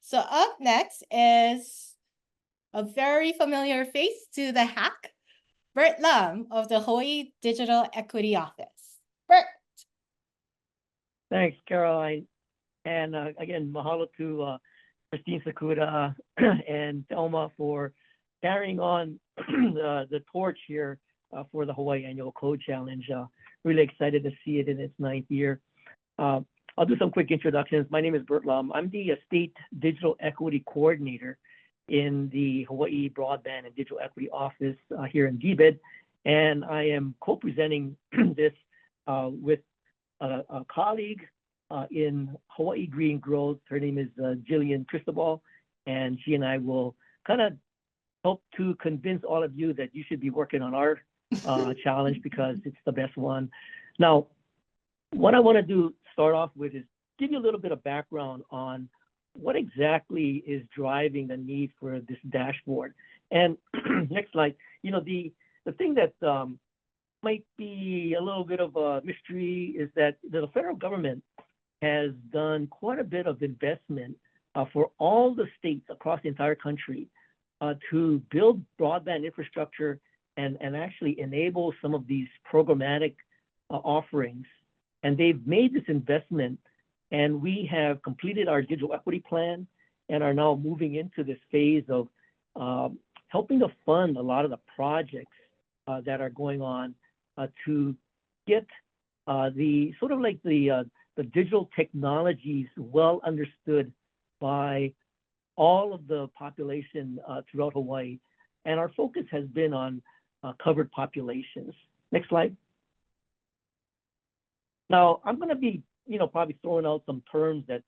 So up next is a very familiar face to the hack, Bert Lam of the Hawaii Digital Equity Office. Bert. Thanks, Caroline. And again, mahalo to Christine Sakuda and Thelma for carrying on the torch here for the Hawaii Annual Code Challenge. Really excited to see it in its ninth year. Uh, I'll do some quick introductions. My name is Bert Lum. I'm the State Digital Equity Coordinator in the Hawaii Broadband and Digital Equity Office here in DBID. And I am co-presenting this with a colleague in Hawaii Green Growth. Her name is Jillian Cristobal, and she and I will kind of help to convince all of you that you should be working on our challenge because it's the best one. Now, what I want to do start off with is give you a little bit of background on what exactly is driving the need for this dashboard. And next slide, the thing that might be a little bit of a mystery is that the federal government has done quite a bit of investment for all the states across the entire country to build broadband infrastructure and actually enable some of these programmatic offerings. And they've made this investment, and we have completed our digital equity plan and are now moving into this phase of helping to fund a lot of the projects that are going on to get the sort of like the digital technologies well understood by all of the population throughout Hawaii. And our focus has been on covered populations. Next slide. Now, I'm going to be, probably throwing out some terms that,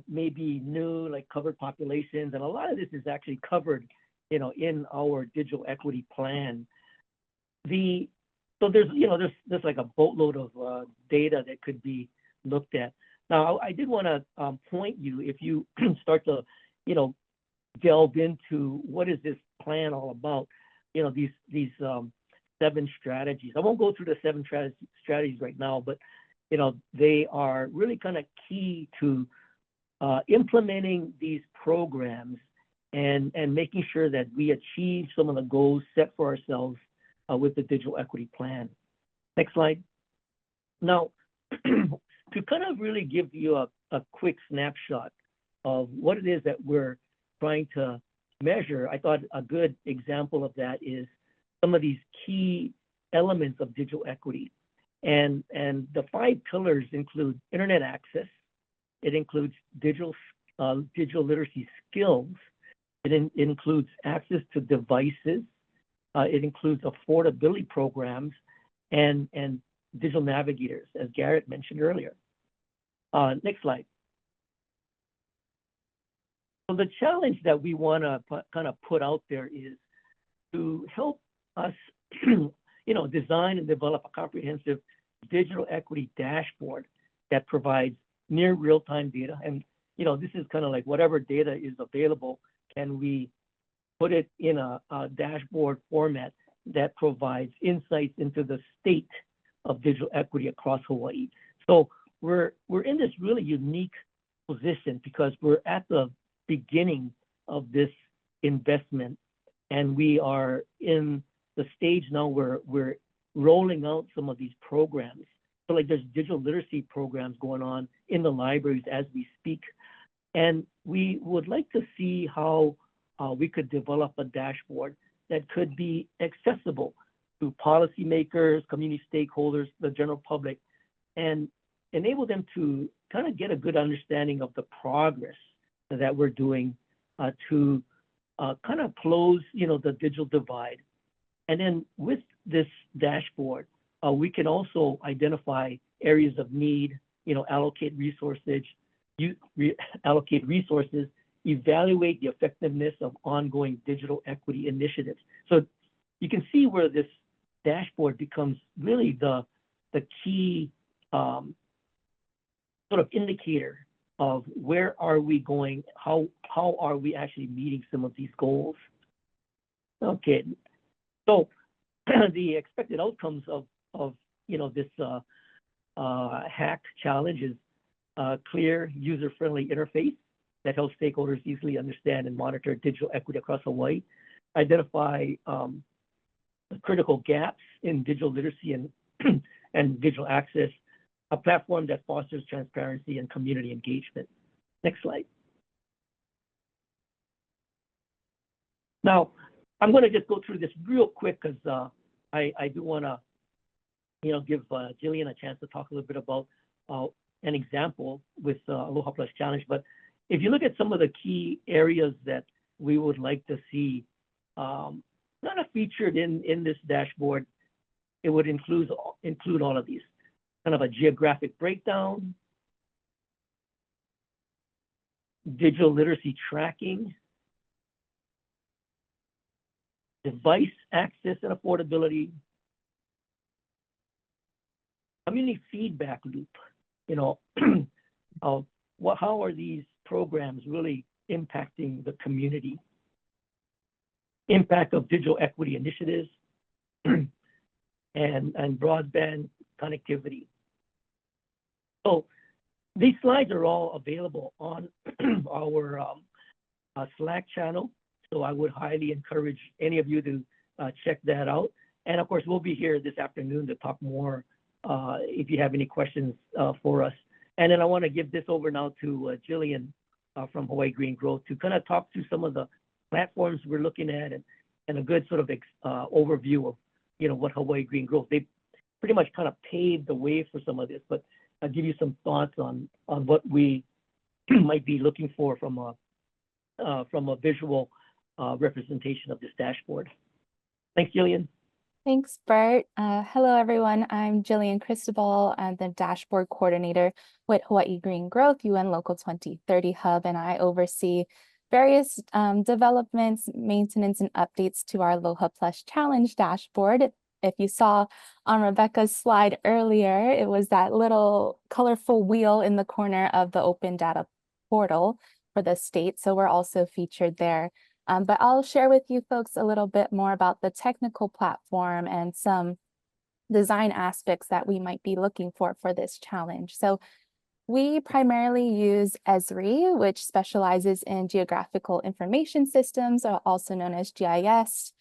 may be new, like covered populations. And a lot of this is actually covered, in our digital equity plan. So there's like a boatload of data that could be looked at. Now, I did want to point you, if you start to, delve into what is this plan all about, these 7 strategies. I won't go through the 7 strategies right now, but they are really kind of key to implementing these programs and making sure that we achieve some of the goals set for ourselves with the digital equity plan. Next slide. Now, to kind of really give you a quick snapshot of what it is that we're trying to measure, I thought a good example of that is some of these key elements of digital equity. And the 5 pillars include internet access. It includes digital literacy skills. It includes access to devices. It includes affordability programs and digital navigators, as Garrett mentioned earlier. Next slide. So the challenge that we want to kind of put out there is to help us, design and develop a comprehensive digital equity dashboard that provides near real-time data. And, this is kind of like whatever data is available, can we put it in a dashboard format that provides insights into the state of digital equity across Hawaii. So we're in this really unique position because we're at the beginning of this investment, and we are in the stage now where we're rolling out some of these programs. So like there's digital literacy programs going on in the libraries as we speak. And we would like to see how we could develop a dashboard that could be accessible to policymakers, community stakeholders, the general public, and enable them to kind of get a good understanding of the progress that we're doing to kind of close, the digital divide. And then with this dashboard, we can also identify areas of need, allocate resources, evaluate the effectiveness of ongoing digital equity initiatives. So you can see where this dashboard becomes really the key sort of indicator of where are we going, how are we actually meeting some of these goals. Okay, so the expected outcomes of this hack challenge is clear, user-friendly interface, that helps stakeholders easily understand and monitor digital equity across Hawaii, identify the critical gaps in digital literacy and, and digital access, a platform that fosters transparency and community engagement. Next slide. Now, I'm going to just go through this real quick because I do want to, give Jillian a chance to talk a little bit about an example with Aloha Plus Challenge. But if you look at some of the key areas that we would like to see kind of featured in this dashboard, it would include all of these. Kind of a geographic breakdown, digital literacy tracking, device access and affordability, community feedback loop. How are these programs really impacting the community? Impact of digital equity initiatives and broadband connectivity. So these slides are all available on our Slack channel. So I would highly encourage any of you to check that out. And of course, we'll be here this afternoon to talk more if you have any questions for us. And then I want to give this over now to Jillian from Hawaii Green Growth to kind of talk through some of the platforms we're looking at and a good sort of overview of what Hawaii Green Growth. They pretty much kind of paved the way for some of this, but I'll give you some thoughts on what we might be looking for from a visual representation of this dashboard. Thanks, Jillian. Thanks, Bert. Hello, everyone. I'm Jillian Cristobal. I'm the dashboard coordinator with Hawaii Green Growth, UN Local 2030 Hub, and I oversee various developments, maintenance, and updates to our Aloha Plus Challenge dashboard. If you saw on Rebecca's slide earlier, it was that little colorful wheel in the corner of the open data portal for the state. So we're also featured there. But I'll share with you folks a little bit more about the technical platform and some design aspects that we might be looking for this challenge. So we primarily use Esri, which specializes in geographical information systems, also known as GIS.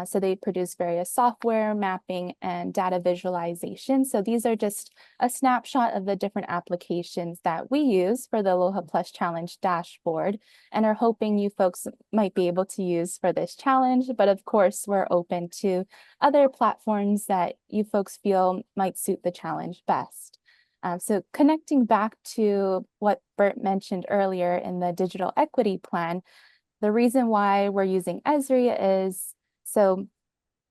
So they produce various software, mapping, and data visualization. So these are just a snapshot of the different applications that we use for the Aloha Plus Challenge dashboard and are hoping you folks might be able to use for this challenge. But of course, we're open to other platforms that you folks feel might suit the challenge best. So connecting back to what Bert mentioned earlier in the digital equity plan, the reason why we're using Esri is so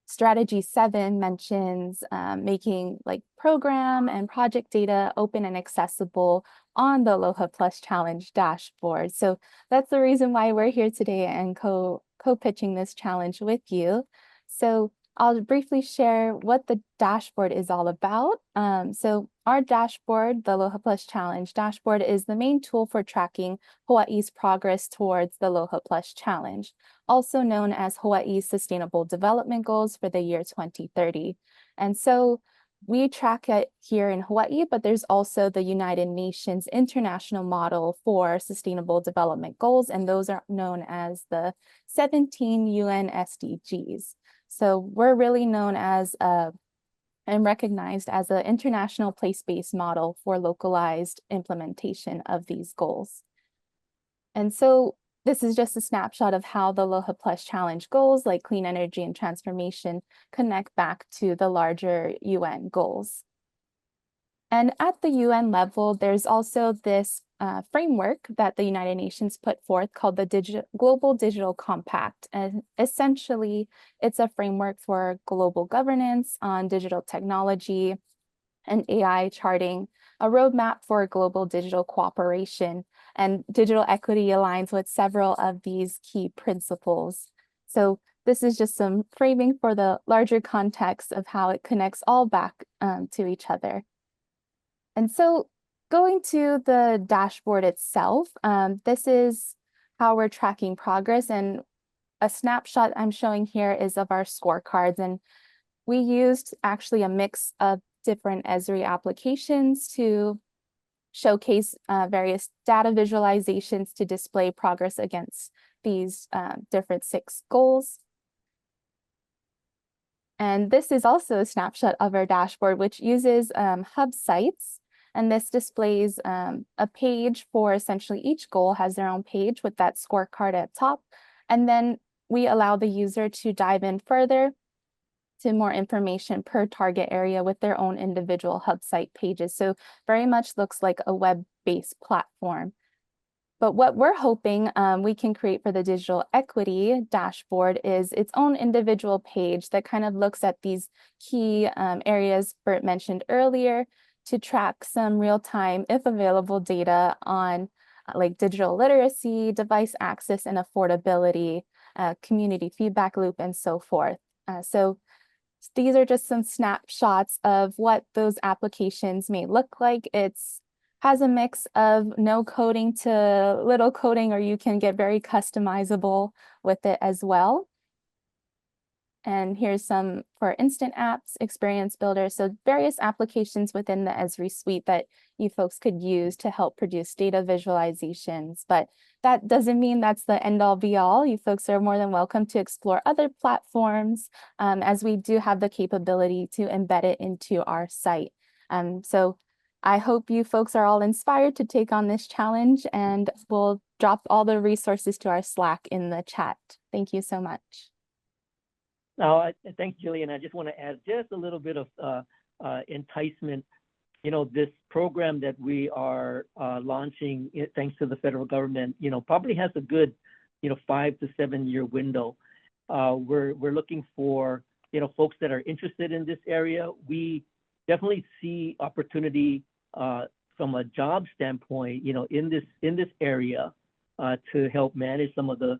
strategy 7 mentions making like program and project data open and accessible on the Aloha Plus Challenge dashboard. So that's the reason why we're here today and co-pitching this challenge with you. So I'll briefly share what the dashboard is all about. So our dashboard, the Aloha Plus Challenge dashboard, is the main tool for tracking Hawaii's progress towards the Aloha Plus Challenge, also known as Hawaii's Sustainable Development Goals for the year 2030. And so we track it here in Hawaii, but there's also the United Nations International Model for Sustainable Development Goals, and those are known as the 17 UN SDGs. So we're really known as and recognized as an international place-based model for localized implementation of these goals. And so this is just a snapshot of how the Aloha Plus Challenge goals like clean energy and transformation connect back to the larger UN goals. And at the UN level, there's also this framework that the United Nations put forth called the Global Digital Compact. And essentially, it's a framework for global governance on digital technology and AI, charting a roadmap for global digital cooperation. And digital equity aligns with several of these key principles. So this is just some framing for the larger context of how it connects all back to each other. And so going to the dashboard itself, this is how we're tracking progress. And a snapshot I'm showing here is of our scorecards. And we used actually a mix of different Esri applications to showcase various data visualizations to display progress against these different 6 goals. And this is also a snapshot of our dashboard, which uses hub sites. And this displays a page for essentially each goal has their own page with that scorecard at top. And then we allow the user to dive in further to more information per target area with their own individual hub site pages. So very much looks like a web-based platform. But what we're hoping we can create for the digital equity dashboard is its own individual page that kind of looks at these key areas Bert mentioned earlier to track some real-time, if available, data on like digital literacy, device access and affordability, community feedback loop, and so forth. So these are just some snapshots of what those applications may look like. It's has a mix of no coding to little coding, or you can get very customizable with it as well. And here's some for instant apps, experience builder. So various applications within the Esri suite that you folks could use to help produce data visualizations. But that doesn't mean that's the end all be all. You folks are more than welcome to explore other platforms as we do have the capability to embed it into our site. So I hope you folks are all inspired to take on this challenge, and we'll drop all the resources to our Slack in the chat. Thank you so much. Now, thanks, Jillian. I just want to add just a little bit of enticement. You know, this program that we are launching, thanks to the federal government, you know, probably has a good, 5 to 7 year window. We're looking for, folks that are interested in this area. We definitely see opportunity from a job standpoint, in this area to help manage some of the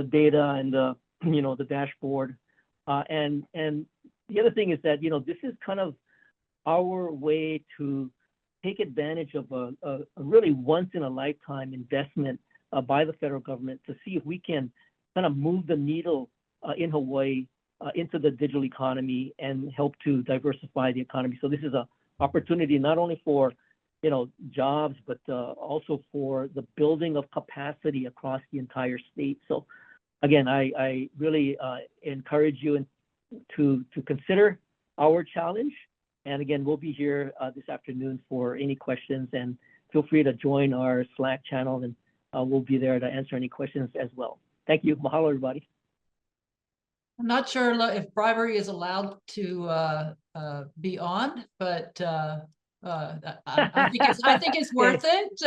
data and the, the dashboard. And the other thing is that, this is kind of our way to take advantage of a really once in a lifetime investment by the federal government to see if we can kind of move the needle in Hawaii into the digital economy and help to diversify the economy. So this is an opportunity not only for, jobs, but also for the building of capacity across the entire state. So again, I really encourage you to consider our challenge. And again, we'll be here this afternoon for any questions, and feel free to join our Slack channel, and we'll be there to answer any questions as well. Thank you. Mahalo, everybody. I'm not sure if bribery is allowed to be on, but I think it's worth it.